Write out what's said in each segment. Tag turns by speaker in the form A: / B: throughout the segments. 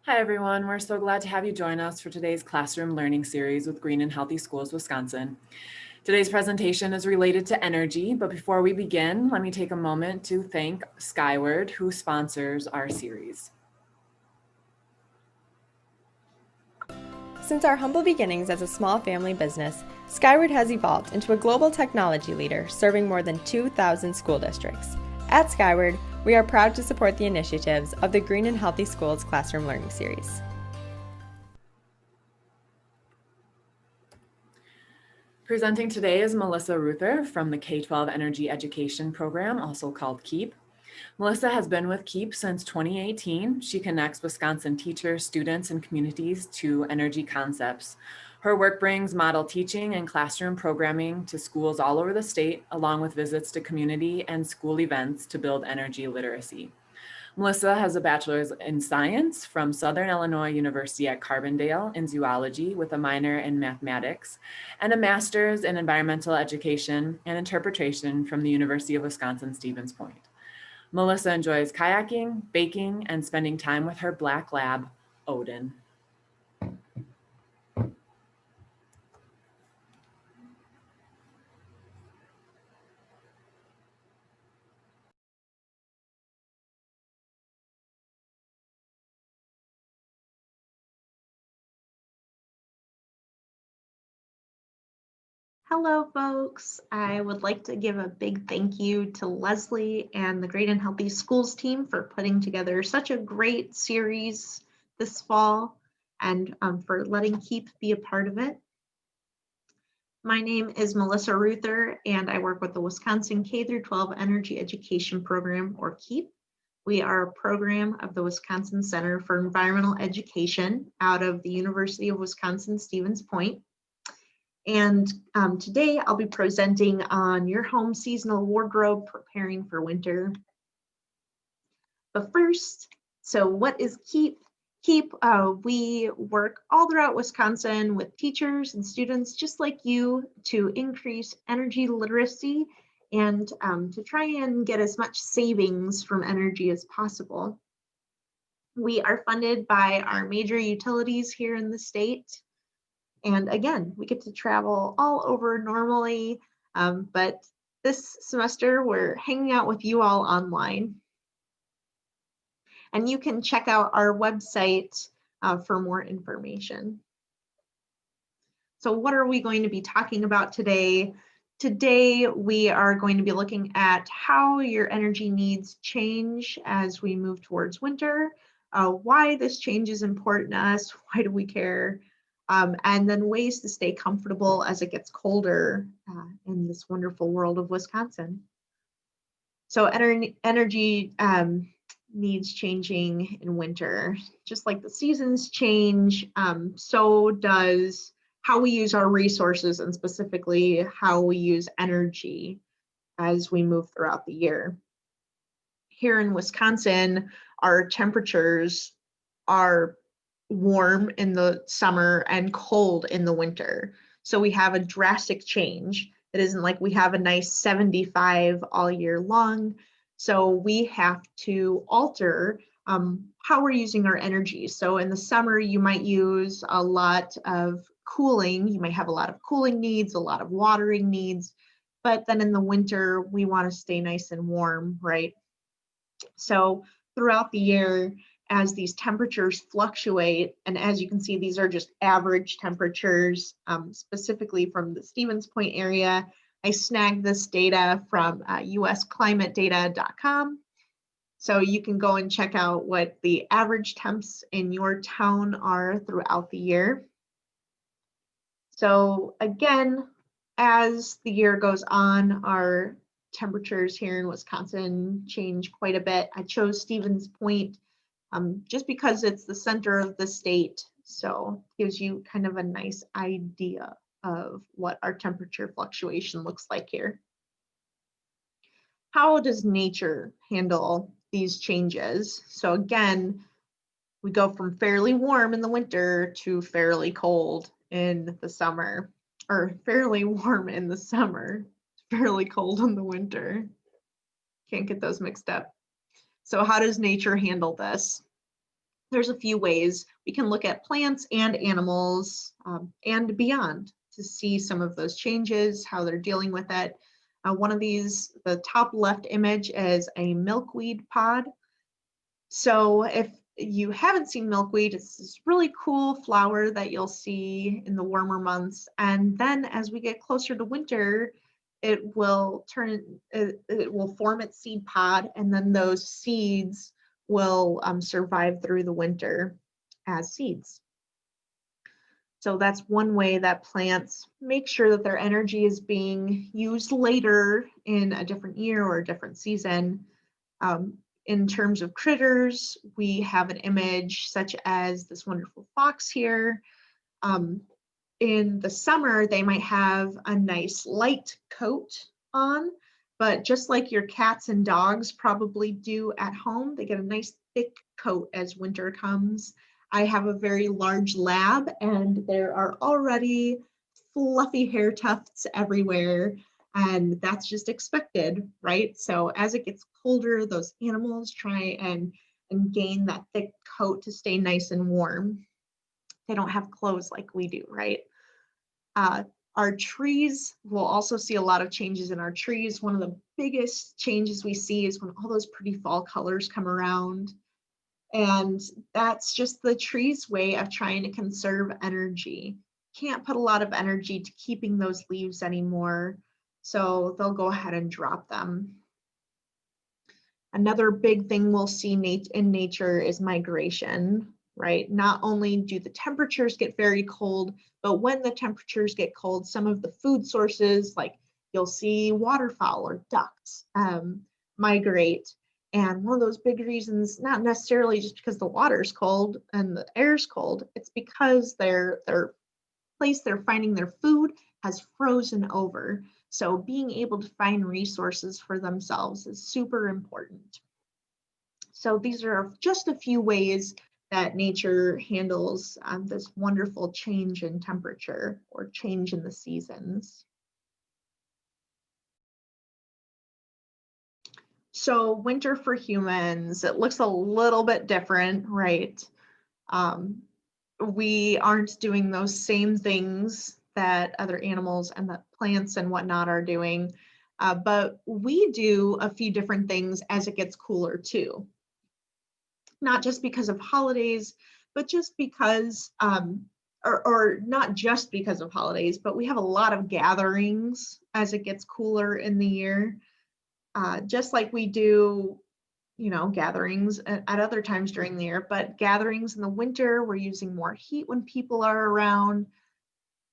A: Hi, everyone. We're so glad to have you join us for today's classroom learning series with Green and Healthy Schools, Wisconsin. Today's presentation is related to energy, but before we begin, let me take a moment to thank Skyward, who sponsors our series.
B: Since our humble beginnings as a small family business, Skyward has evolved into a global technology leader serving more than 2,000 school districts. At Skyward, we are proud to support the initiatives of the Green and Healthy Schools Classroom Learning Series.
A: Presenting today is Melissa Ruther from the K-12 Energy Education Program, also called KEEP. Melissa has been with KEEP since 2018. She connects Wisconsin teachers, students, and communities to energy concepts. Her work brings model teaching and classroom programming to schools all over the state, along with visits to community and school events to build energy literacy. Melissa has a bachelor's in science from Southern Illinois University at Carbondale in zoology with a minor in mathematics, and a master's in environmental education and interpretation from the University of Wisconsin-Stevens Point. Melissa enjoys kayaking, baking, and spending time with her black lab, Odin.
C: Hello, folks. I would like to give a big thank you to Leslie and the Great and Healthy Schools team for putting together such a great series this fall and for letting KEEP be a part of it. My name is Melissa Ruther, and I work with the Wisconsin K-12 Energy Education Program, or KEEP. We are a program of the Wisconsin Center for Environmental Education out of the University of Wisconsin-Stevens Point. And today I'll be presenting on your home seasonal wardrobe, preparing for winter. But first, so what is KEEP? KEEP, we work all throughout Wisconsin with teachers and students just like you to increase energy literacy and to try and get as much savings from energy as possible. We are funded by our major utilities here in the state. And again, we get to travel all over normally, but this semester we're hanging out with you all online. And you can check out our website for more information. So what are we going to be talking about today? Today, we are going to be looking at how your energy needs change as we move towards winter, why this change is important to us, why do we care? And then ways to stay comfortable as it gets colder in this wonderful world of Wisconsin. So energy needs changing in winter. Just like the seasons change, so does how we use our resources and specifically how we use energy as we move throughout the year. Here in Wisconsin, our temperatures are warm in the summer and cold in the winter. So we have a drastic change. It isn't like we have a nice 75 all year long. So we have to alter how we're using our energy. So in the summer, you might use a lot of cooling. You might have a lot of cooling needs, a lot of watering needs. But then in the winter, we want to stay nice and warm, right? So throughout the year, as these temperatures fluctuate, and as you can see, these are just average temperatures, specifically from the Stevens Point area. I snagged this data from usclimatedata.com. So you can go and check out what the average temps in your town are throughout the year. So again, as the year goes on, our temperatures here in Wisconsin change quite a bit. I chose Stevens Point just because it's the center of the state, so it gives you kind of a nice idea of what our temperature fluctuation looks like here. How does nature handle these changes? So again, we go from fairly warm in the winter to fairly cold in the summer, or fairly warm in the summer, fairly cold in the winter. Can't get those mixed up. So how does nature handle this? there's a few ways we can look at plants and animals and beyond to see some of those changes, how they're dealing with it. One of these, the top left image, is a milkweed pod. So if you haven't seen milkweed, it's this really cool flower that you'll see in the warmer months. And then as we get closer to winter, it will form its seed pod, and then those seeds will survive through the winter as seeds. So that's one way that plants make sure that their energy is being used later in a different year or a different season. In terms of critters, we have an image such as this wonderful fox here. In the summer, they might have a nice light coat on, but just like your cats and dogs probably do at home, they get a nice thick coat as winter comes. I have a very large lab, and there are already fluffy hair tufts everywhere, and that's just expected, right? So as it gets colder, those animals try and gain that thick coat to stay nice and warm. They don't have clothes like we do, right? Our trees, we'll also see a lot of changes in our trees. One of the biggest changes we see is when all those pretty fall colors come around. And that's just the tree's way of trying to conserve energy. Can't put a lot of energy to keeping those leaves anymore, so they'll go ahead and drop them. Another big thing we'll see in nature is migration, right? Not only do the temperatures get very cold, but when the temperatures get cold, some of the food sources, like you'll see waterfowl or ducks migrate. And one of those big reasons, not necessarily just because the water's cold and the air's cold, it's because their place they're finding their food has frozen over. So being able to find resources for themselves is super important. So these are just a few ways that nature handles this wonderful change in temperature or change in the seasons. So winter for humans, it looks a little bit different, right? We aren't doing those same things that other animals and the plants and whatnot are doing, but we do a few different things as it gets cooler too. Not just because of holidays, but just because, or not just because of holidays, but we have a lot of gatherings as it gets cooler in the year. Just like we do, gatherings at other times during the year, but gatherings in the winter, we're using more heat when people are around.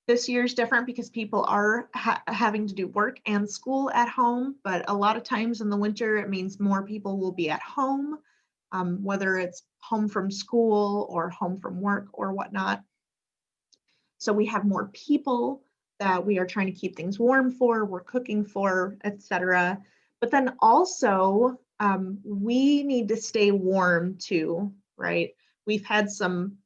C: This year's different because people are having to do work and school at home, but a lot of times in the winter, it means more people will be at home, whether it's home from school or home from work or whatnot. So we have more people that we are trying to keep things warm for, we're cooking for, etc. But then also, we need to stay warm too, right? We've had some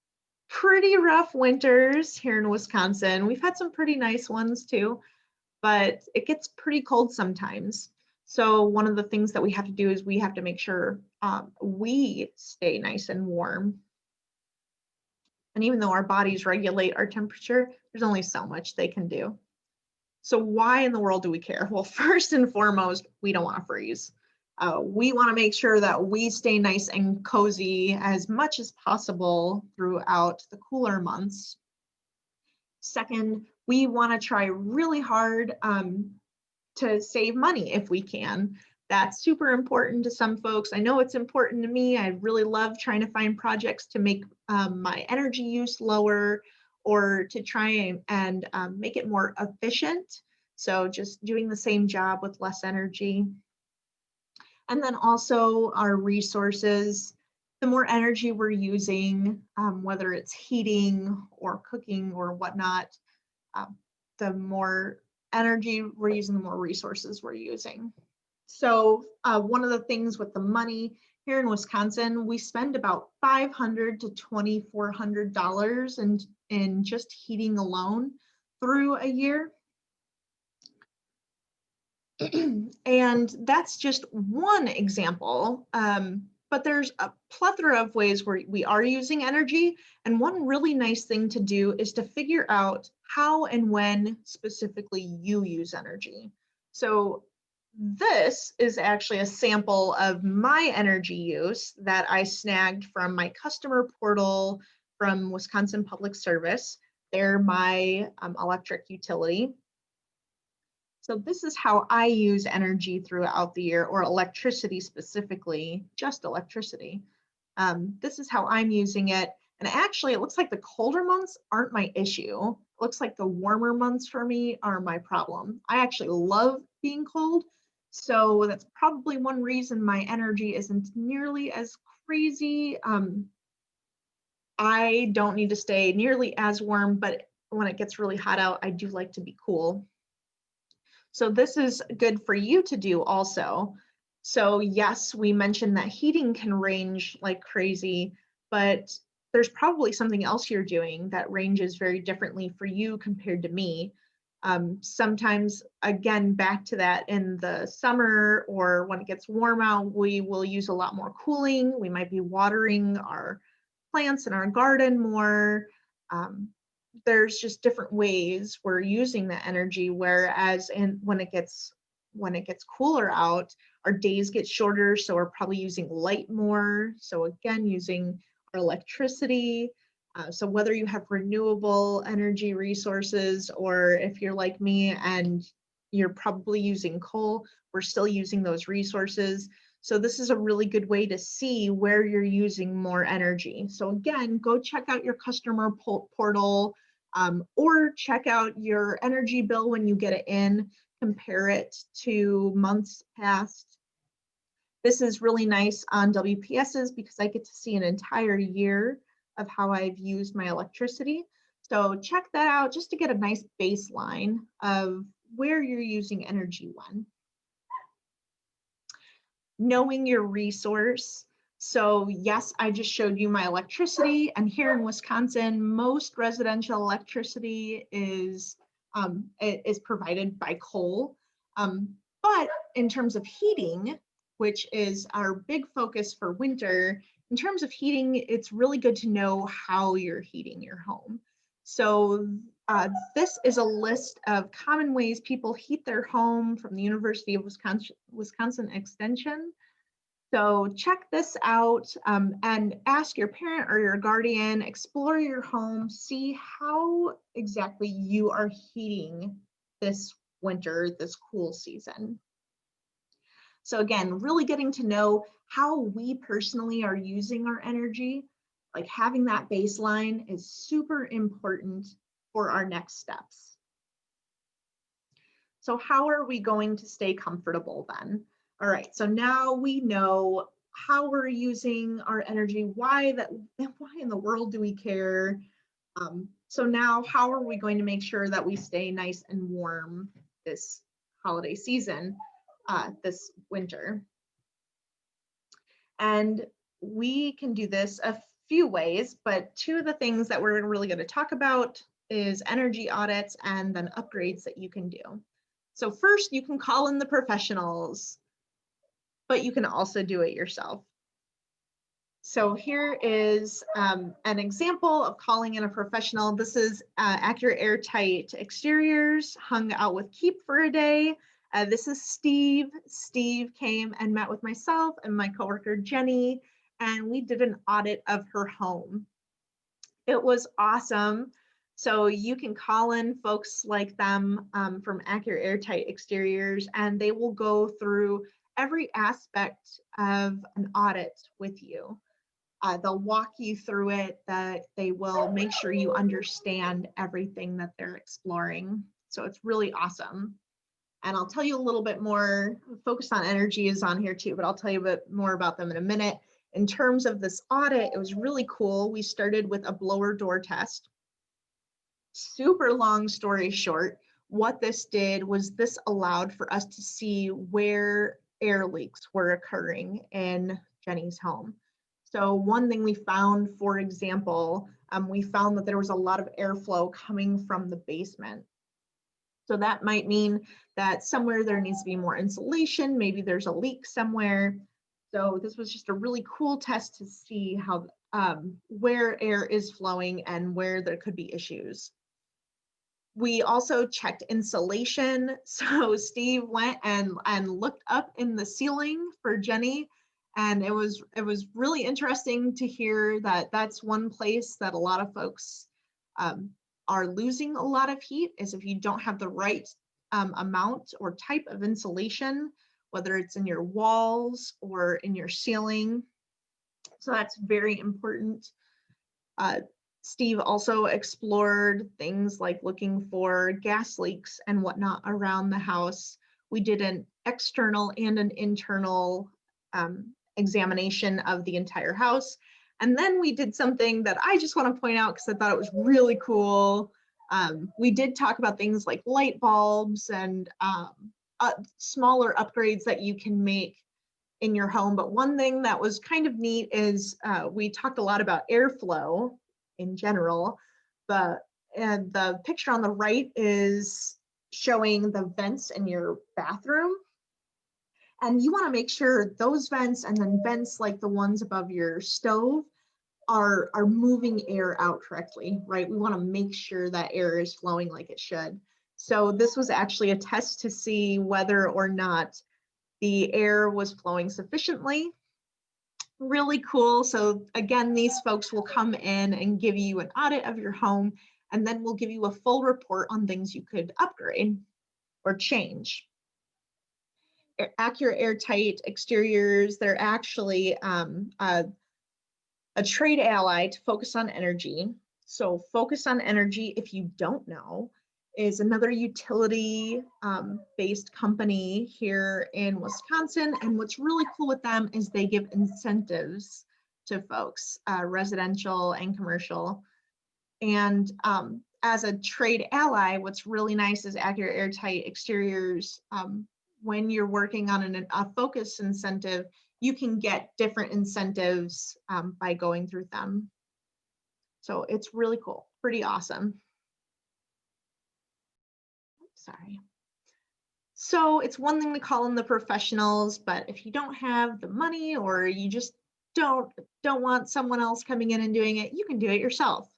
C: pretty rough winters here in Wisconsin. We've had some pretty nice ones too, but it gets pretty cold sometimes. So one of the things that we have to do is we have to make sure we stay nice and warm. And even though our bodies regulate our temperature, there's only so much they can do. So why in the world do we care? Well, first and foremost, we don't want to freeze. We want to make sure that we stay nice and cozy as much as possible throughout the cooler months. Second, we want to try really hard to save money if we can. That's super important to some folks. I know it's important to me. I really love trying to find projects to make my energy use lower or to try and make it more efficient. So just doing the same job with less energy. And then also our resources, the more energy we're using, whether it's heating or cooking or whatnot, the more energy we're using, the more resources we're using. So one of the things with the money here in Wisconsin, we spend about $500 to $2,400 in just heating alone through a year. And that's just one example. but there's a plethora of ways where we are using energy. And one really nice thing to do is to figure out how and when specifically you use energy. So this is actually a sample of my energy use that I snagged from my customer portal from Wisconsin Public Service. They're my electric utility. So this is how I use energy throughout the year, or electricity specifically, just electricity. This is how I'm using it. And actually, it looks like the colder months aren't my issue. It looks like the warmer months for me are my problem. I actually love being cold. So that's probably one reason my energy isn't nearly as crazy. I don't need to stay nearly as warm, but when it gets really hot out, I do like to be cool. So this is good for you to do also. So yes, we mentioned that heating can range like crazy, but there's probably something else you're doing that ranges very differently for you compared to me. Sometimes, again, back to that in the summer or when it gets warm out, we will use a lot more cooling. We might be watering our plants in our garden more. There's just different ways we're using the energy, whereas when it gets cooler out, our days get shorter, so we're probably using light more. So again, using our electricity. So whether you have renewable energy resources, or if you're like me and you're probably using coal, we're still using those resources. So this is a really good way to see where you're using more energy. So again, go check out your customer portal, or check out your energy bill when you get it in, compare it to months past. This is really nice on WPSs because I get to see an entire year of how I've used my electricity. So check that out just to get a nice baseline of where you're using energy when. Knowing your resource. So yes, I just showed you my electricity, and here in Wisconsin, most residential electricity is provided by coal. But in terms of heating, which is our big focus for winter, in terms of heating, it's really good to know how you're heating your home. So this is a list of common ways people heat their home from the University of Wisconsin Extension. So check this out and ask your parent or your guardian, explore your home, see how exactly you are heating this winter, this cool season. So again, really getting to know how we personally are using our energy, like having that baseline is super important for our next steps. So how are we going to stay comfortable then? All right, so now we know how we're using our energy, why in the world do we care? So now how are we going to make sure that we stay nice and warm this holiday season, this winter? And we can do this a few ways, but two of the things that we're really going to talk about is energy audits and then upgrades that you can do. So first, you can call in the professionals, but you can also do it yourself. So here is an example of calling in a professional. This is Accurate Airtight Exteriors, hung out with Keep for a day. This is Steve. Steve came and met with myself and my coworker Jenny, and we did an audit of her home. It was awesome. So you can call in folks like them from Accurate Airtight Exteriors, and they will go through every aspect of an audit with you. They'll walk you through it, that they will make sure you understand everything that they're exploring. So it's really awesome. And I'll tell you a little bit more. Focus on Energy is on here too, but I'll tell you a bit more about them in a minute. In terms of this audit, it was really cool. We started with a blower door test. Super long story short, what this did was this allowed for us to see where air leaks were occurring in Jenny's home. So one thing we found, for example, we found that there was a lot of airflow coming from the basement. So that might mean that somewhere there needs to be more insulation. Maybe there's a leak somewhere. So this was just a really cool test to see how where air is flowing and where there could be issues. We also checked insulation. So Steve went and looked up in the ceiling for Jenny, and it was really interesting to hear that that's one place that a lot of folks are losing a lot of heat, is if you don't have the right amount or type of insulation, whether it's in your walls or in your ceiling. So that's very important. Steve also explored things like looking for gas leaks and whatnot around the house. We did an external and an internal examination of the entire house. And then we did something that I just want to point out because I thought it was really cool. We did talk about things like light bulbs and smaller upgrades that you can make in your home. But one thing that was kind of neat is we talked a lot about airflow in general. And the picture on the right is showing the vents in your bathroom. And you want to make sure those vents and then vents like the ones above your stove are moving air out correctly, right? We want to make sure that air is flowing like it should. So this was actually a test to see whether or not the air was flowing sufficiently. Really cool. So again, these folks will come in and give you an audit of your home, and then we'll give you a full report on things you could upgrade or change. Accurate airtight exteriors, they're actually a trade ally to Focus on Energy. So Focus on Energy, if you don't know, is another utility based company here in Wisconsin. And what's really cool with them is they give incentives to folks, residential and commercial. And as a trade ally, what's really nice is Accurate Airtight Exteriors. When you're working on a focus incentive, you can get different incentives by going through them. So it's really cool, pretty awesome. Sorry. So it's one thing to call in the professionals, but if you don't have the money or you just don't want someone else coming in and doing it, you can do it yourself.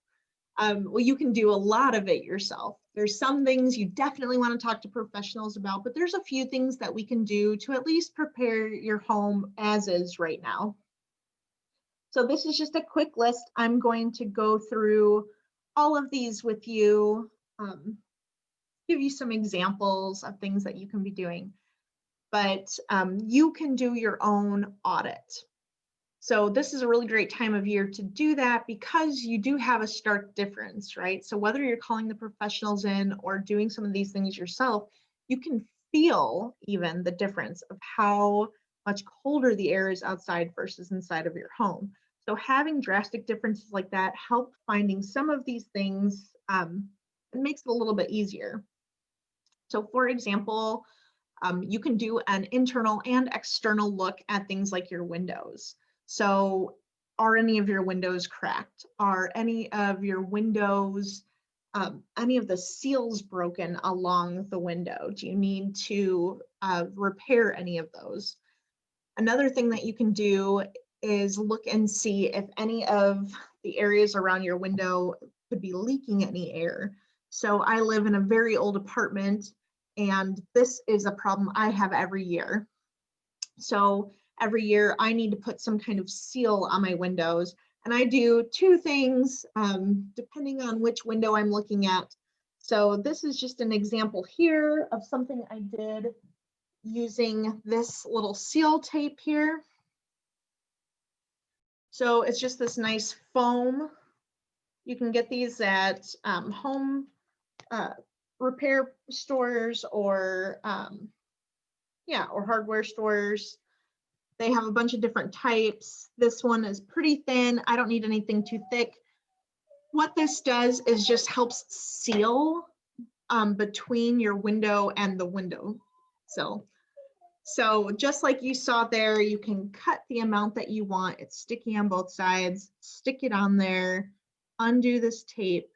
C: Well, you can do a lot of it yourself. There's some things you definitely want to talk to professionals about, but there's a few things that we can do to at least prepare your home as is right now. So this is just a quick list. I'm going to go through all of these with you. Give you some examples of things that you can be doing, but you can do your own audit. So this is a really great time of year to do that because you do have a stark difference, right? So whether you're calling the professionals in or doing some of these things yourself, you can feel even the difference of how much colder the air is outside versus inside of your home. So having drastic differences like that help finding some of these things. It makes it a little bit easier. So for example, you can do an internal and external look at things like your windows. So are any of your windows cracked? Are any of your windows, any of the seals broken along the window? Do you need to repair any of those? Another thing that you can do is look and see if any of the areas around your window could be leaking any air. So I live in a very old apartment, and this is a problem I have every year. So every year I need to put some kind of seal on my windows, and I do two things depending on which window I'm looking at. So this is just an example here of something I did using this little seal tape here. So it's just this nice foam. You can get these at home repair stores or or hardware stores. They have a bunch of different types. This one is pretty thin. I don't need anything too thick. What this does is just helps seal between your window and the window sill. So just like you saw there, you can cut the amount that you want. It's sticky on both sides. Stick it on there, undo this tape,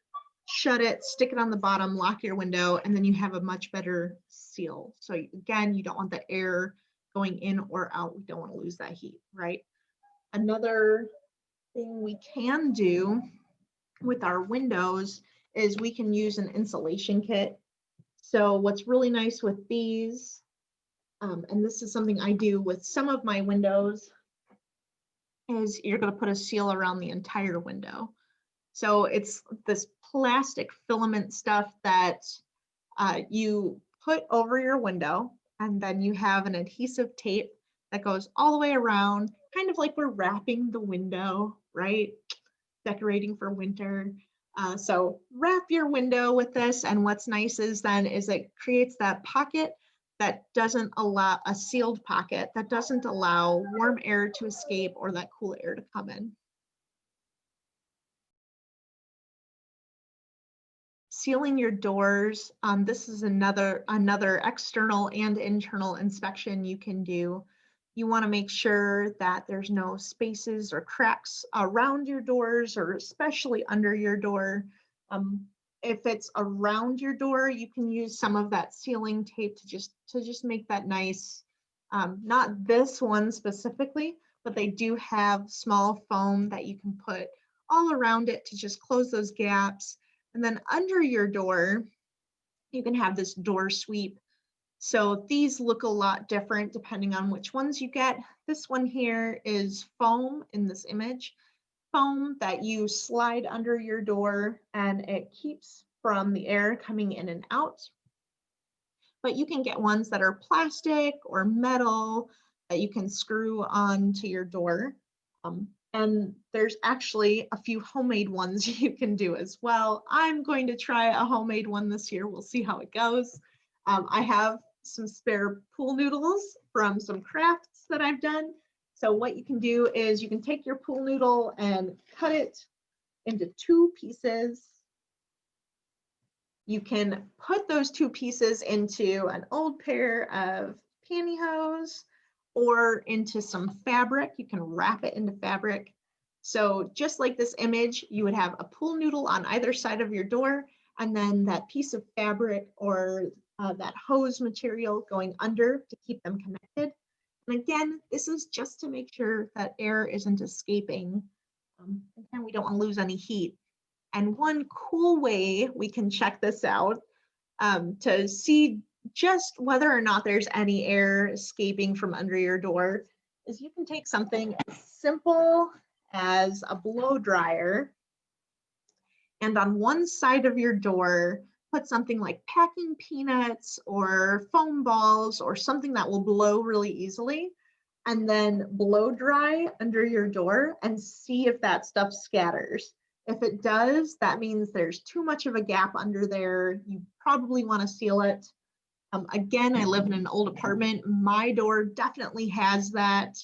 C: shut it, stick it on the bottom, lock your window, and then you have a much better seal. So again, you don't want the air going in or out. We don't want to lose that heat, right? Another thing we can do with our windows is we can use an insulation kit. So what's really nice with these, and this is something I do with some of my windows, is you're going to put a seal around the entire window. So it's this plastic filament stuff that you put over your window, and then you have an adhesive tape that goes all the way around, kind of like we're wrapping the window, right? Decorating for winter. So wrap your window with this, and what's nice is it creates that pocket that doesn't allow, a sealed pocket that doesn't allow warm air to escape or that cool air to come in. Sealing your doors, this is another external and internal inspection you can do. You want to make sure that there's no spaces or cracks around your doors, or especially under your door. If it's around your door, you can use some of that sealing tape to just make that nice. Not this one specifically, but they do have small foam that you can put all around it to just close those gaps. And then under your door, you can have this door sweep. So these look a lot different depending on which ones you get. This one here is foam in this image, foam that you slide under your door, and it keeps from the air coming in and out. But you can get ones that are plastic or metal that you can screw onto your door. And there's actually a few homemade ones you can do as well. I'm going to try a homemade one this year. We'll see how it goes. I have some spare pool noodles from some crafts that I've done. So what you can do is you can take your pool noodle and cut it into 2 pieces. You can put those 2 pieces into an old pair of pantyhose or into some fabric. You can wrap it into fabric. So just like this image, you would have a pool noodle on either side of your door, and then that piece of fabric or that hose material going under to keep them connected. And again, this is just to make sure that air isn't escaping. Again, we don't want to lose any heat. And one cool way we can check this out to see just whether or not there's any air escaping from under your door is you can take something as simple as a blow dryer, and on one side of your door, put something like packing peanuts or foam balls or something that will blow really easily, and then blow dry under your door and see if that stuff scatters. If it does, that means there's too much of a gap under there. You probably want to seal it. Again, I live in an old apartment. My door definitely has that.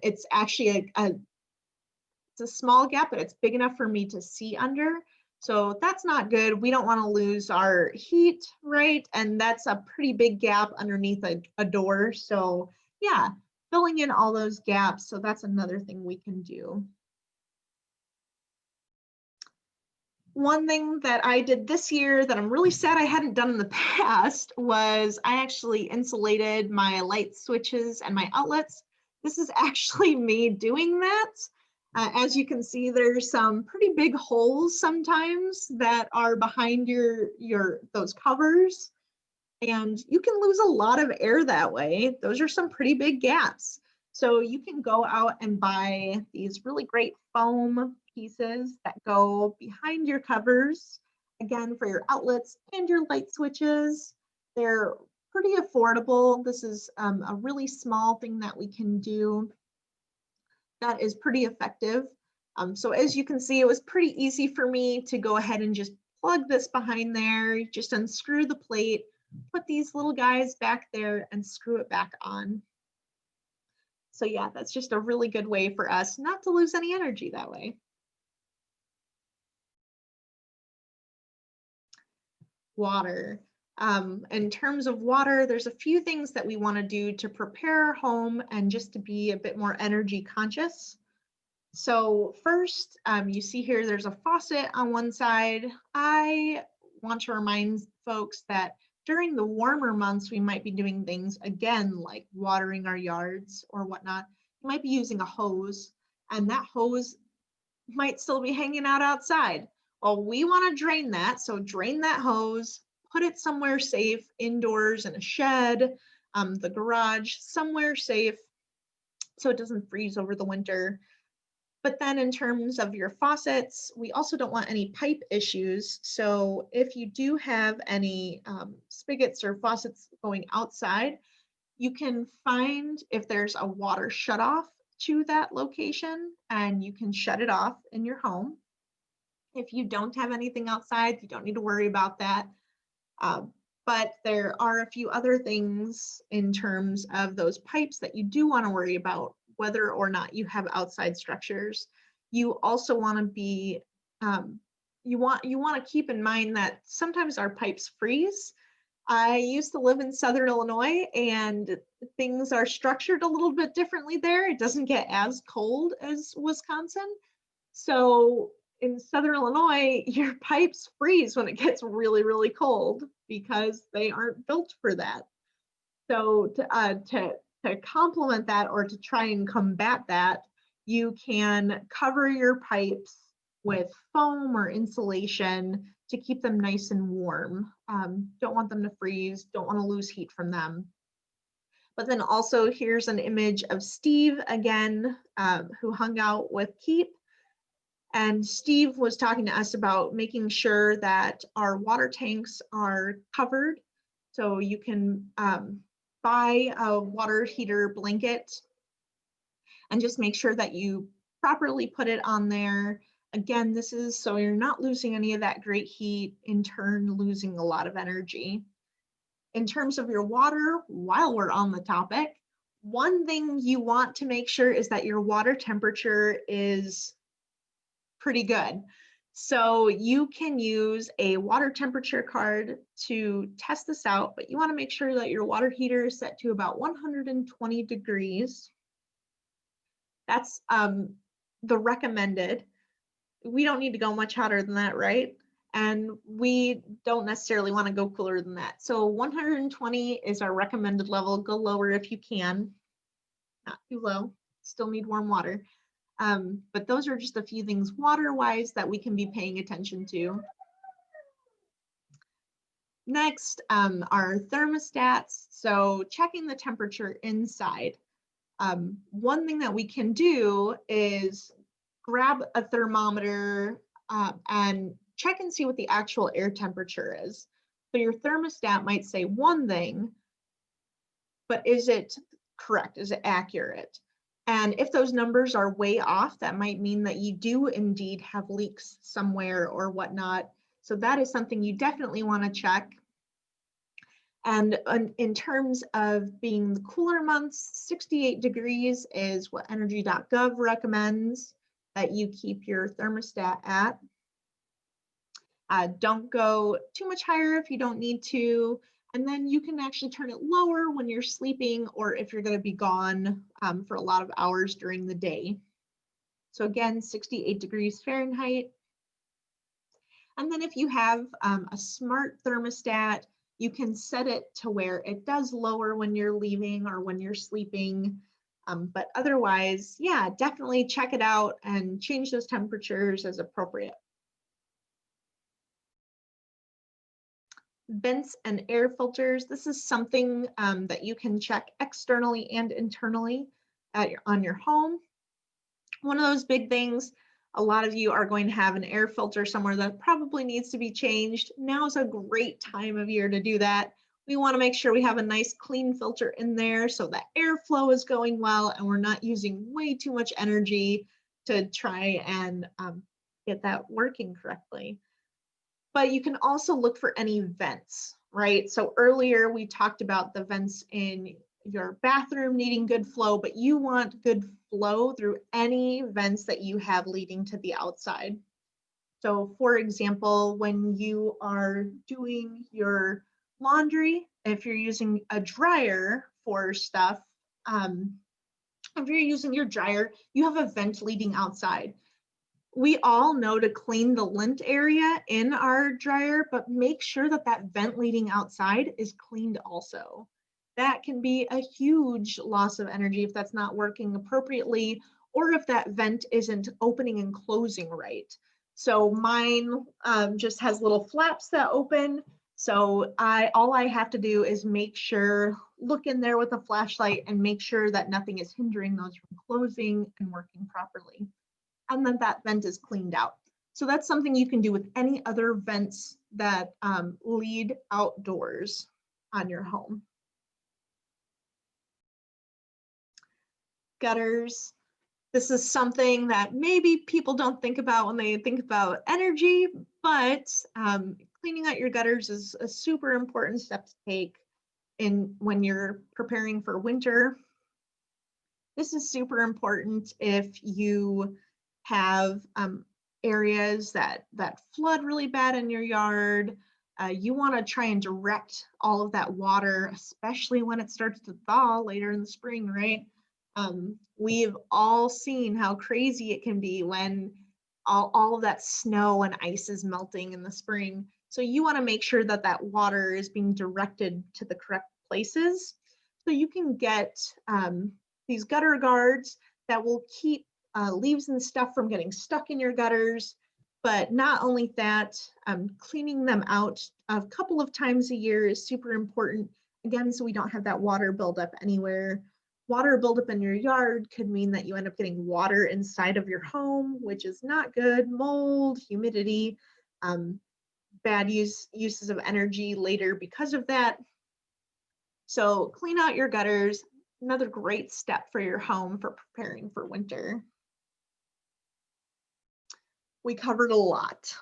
C: It's actually it's a small gap, but it's big enough for me to see under. So that's not good. We don't want to lose our heat, right? And that's a pretty big gap underneath a door. So yeah, filling in all those gaps. So that's another thing we can do. One thing that I did this year that I'm really sad I hadn't done in the past was I actually insulated my light switches and my outlets. This is actually me doing that. As you can see, there's some pretty big holes sometimes that are behind those covers, and you can lose a lot of air that way. Those are some pretty big gaps. So you can go out and buy these really great foam pieces that go behind your covers, again, for your outlets and your light switches. They're pretty affordable. This is a really small thing that we can do that is pretty effective. So as you can see, it was pretty easy for me to go ahead and just plug this behind there, just unscrew the plate, put these little guys back there and screw it back on. So yeah, that's just a really good way for us not to lose any energy that way. Water. In terms of water, there's a few things that we want to do to prepare our home and just to be a bit more energy conscious. So first, you see here, there's a faucet on one side. I want to remind folks that During the warmer months, we might be doing things again, like watering our yards or whatnot. You might be using a hose, and that hose might still be hanging out outside. Well, we want to drain that. So drain that hose, put it somewhere safe, indoors in a shed, the garage, somewhere safe so it doesn't freeze over the winter. But then in terms of your faucets, we also don't want any pipe issues. So if you do have any spigots or faucets going outside, you can find if there's a water shutoff to that location and you can shut it off in your home. If you don't have anything outside, you don't need to worry about that. But there are a few other things in terms of those pipes that you do want to worry about, whether or not you have outside structures. You also want to be, you want to keep in mind that sometimes our pipes freeze. I used to live in Southern Illinois and things are structured a little bit differently there. It doesn't get as cold as Wisconsin. So in Southern Illinois, your pipes freeze when it gets really, really cold because they aren't built for that. So to complement that or to try and combat that, you can cover your pipes with foam or insulation to keep them nice and warm. Don't want them to freeze, don't want to lose heat from them. But then also here's an image of Steve again, who hung out with Keep. And Steve was talking to us about making sure that our water tanks are covered. So you can buy a water heater blanket and just make sure that you properly put it on there. Again, this is so you're not losing any of that great heat, in turn losing a lot of energy. In terms of your water, while we're on the topic, one thing you want to make sure is that your water temperature is pretty good. So you can use a water temperature card to test this out, but you want to make sure that your water heater is set to about 120 degrees. That's the recommended. We don't need to go much hotter than that, right? And we don't necessarily want to go cooler than that. So 120 is our recommended level. Go lower if you can, not too low, still need warm water. But those are just a few things water-wise that we can be paying attention to. Next, our thermostats. So checking the temperature inside. One thing that we can do is grab a thermometer and check and see what the actual air temperature is. So your thermostat might say one thing, but is it correct? Is it accurate? And if those numbers are way off, that might mean that you do indeed have leaks somewhere or whatnot. So that is something you definitely want to check. And in terms of being the cooler months, 68 degrees is what energy.gov recommends that you keep your thermostat at. Don't go too much higher if you don't need to. And then you can actually turn it lower when you're sleeping or if you're going to be gone for a lot of hours during the day. So again, 68 degrees Fahrenheit. And then if you have a smart thermostat, you can set it to where it does lower when you're leaving or when you're sleeping. But otherwise, yeah, definitely check it out and change those temperatures as appropriate. Vents and air filters. This is something that you can check externally and internally on your home. One of those big things, a lot of you are going to have an air filter somewhere that probably needs to be changed. Now is a great time of year to do that. We want to make sure we have a nice clean filter in there so that airflow is going well and we're not using way too much energy to try and get that working correctly. But you can also look for any vents, right? So earlier we talked about the vents in your bathroom needing good flow, but you want good flow through any vents that you have leading to the outside. So for example, when you are doing your laundry, if you're using a dryer for stuff, if you're using your dryer, you have a vent leading outside. we all know to clean the lint area in our dryer, but make sure that that vent leading outside is cleaned also. That can be a huge loss of energy if that's not working appropriately, or if that vent isn't opening and closing right. So mine just has little flaps that open. So all I have to do is make sure, look in there with a flashlight and make sure that nothing is hindering those from closing and working properly. And then that vent is cleaned out. So that's something you can do with any other vents that lead outdoors on your home. Gutters. This is something that maybe people don't think about when they think about energy, but cleaning out your gutters is a super important step to take when you're preparing for winter. This is super important if you have areas that flood really bad in your yard. You want to try and direct all of that water, especially when it starts to thaw later in the spring, right? We've all seen how crazy it can be when all of that snow and ice is melting in the spring. So you want to make sure that that water is being directed to the correct places. So you can get these gutter guards that will keep leaves and stuff from getting stuck in your gutters. But not only that, cleaning them out a couple of times a year is super important. Again, so we don't have that water buildup anywhere. Water buildup in your yard could mean that you end up getting water inside of your home, which is not good. Mold, humidity, bad uses of energy later because of that. So clean out your gutters. Another great step for your home for preparing for winter. We covered a lot,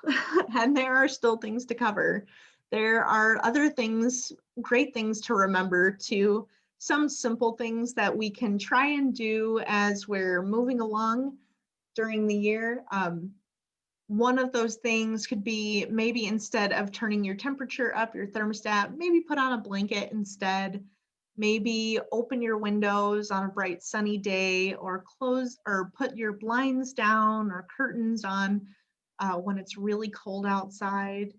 C: and there are still things to cover. There are other things, great things to remember too. Some simple things that we can try and do as we're moving along during the year. One of those things could be maybe instead of turning your temperature up, your thermostat, maybe put on a blanket instead. Maybe open your windows on a bright sunny day, or close or put your blinds down or curtains on when it's really cold outside.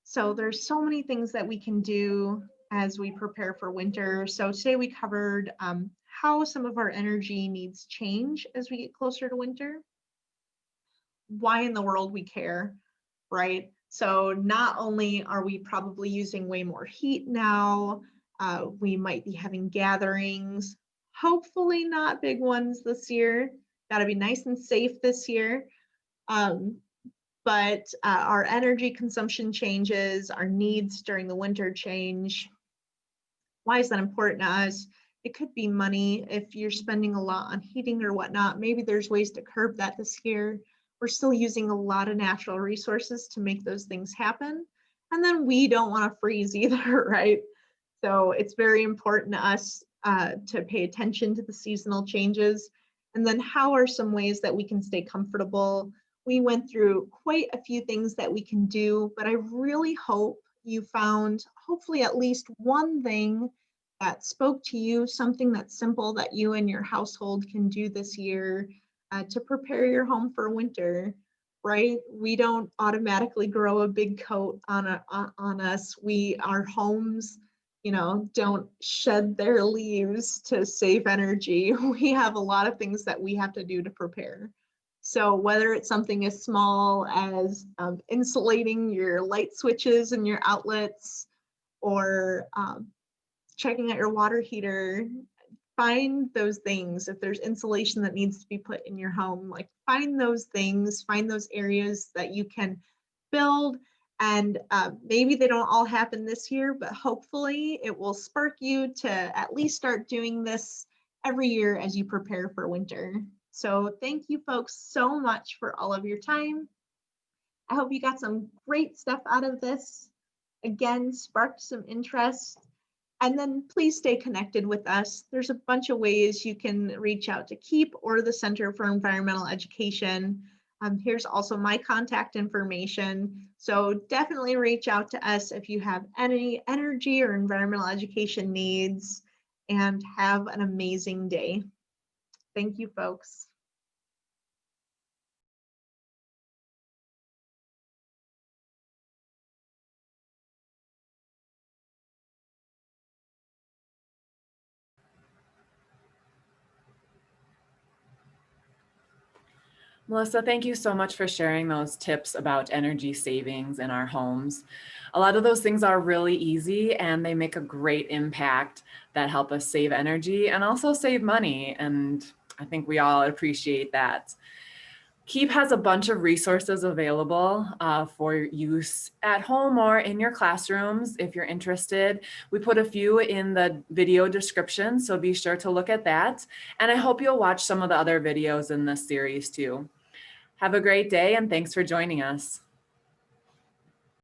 C: So there's so many things that we can do as we prepare for winter. So today we covered how some of our energy needs change as we get closer to winter, why in the world we care, right? So not only are we probably using way more heat now, we might be having gatherings, hopefully not big ones this year. Got to be nice and safe this year. But our energy consumption changes, our needs during the winter change. Why is that important to us? It could be money. If you're spending a lot on heating or whatnot, maybe there's ways to curb that this year. We're still using a lot of natural resources to make those things happen. And then we don't want to freeze either, right? So it's very important to us to pay attention to the seasonal changes. And then how are some ways that we can stay comfortable? We went through quite a few things that we can do, but I really hope you found hopefully at least one thing that spoke to you, something that's simple that you and your household can do this year to prepare your home for winter, right? We don't automatically grow a big coat on us. Our homes, don't shed their leaves to save energy. We have a lot of things that we have to do to prepare. So whether it's something as small as insulating your light switches and your outlets, or checking out your water heater, find those things. If there's insulation that needs to be put in your home, like find those things, find those areas that you can build. And maybe they don't all happen this year, but hopefully it will spark you to at least start doing this every year as you prepare for winter. So thank you folks so much for all of your time. I hope you got some great stuff out of this. Again, sparked some interest. And then please stay connected with us. There's a bunch of ways you can reach out to KEEP or the Center for Environmental Education. Here's also my contact information. So definitely reach out to us if you have any energy or environmental education needs, and have an amazing day. Thank you, folks.
A: Melissa, thank you so much for sharing those tips about energy savings in our homes. A lot of those things are really easy and they make a great impact that help us save energy and also save money. And I think we all appreciate that. Keep has a bunch of resources available for use at home or in your classrooms if you're interested. We put a few in the video description, so be sure to look at that. And I hope you'll watch some of the other videos in this series too. Have a great day and thanks for joining us.